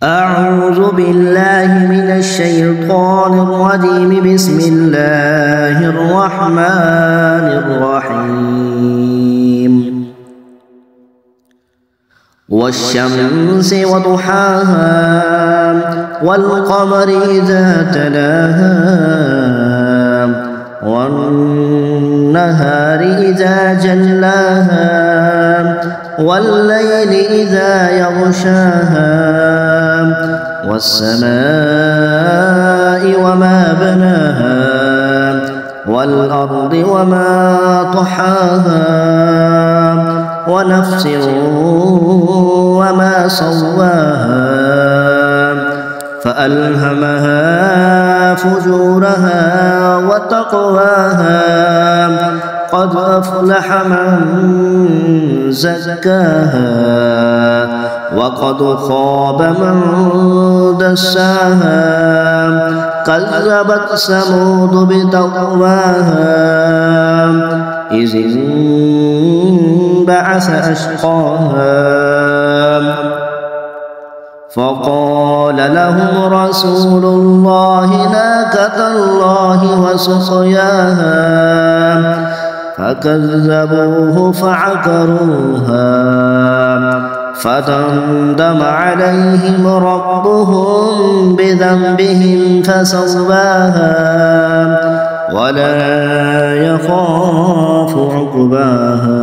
أعوذ بالله من الشيطان الرجيم. بسم الله الرحمن الرحيم. والشمس وضحاها والقمر إذا تلاها والنهار إذا جلاها والليل إذا يغشاها والسماء وما بناها والأرض وما طحاها ونفس وما سواها فألهمها فجورها وتقواها. قد أفلح من زكاها وقد خاب من دساها. كذبت ثمود بتقواها إذ انبعث أشقاها فقال لهم رسول الله ناقة الله وسقياها فكذبوه فعقروها فدمدم عليهم ربهم بذنبهم فسواها ولا يخاف عقباها.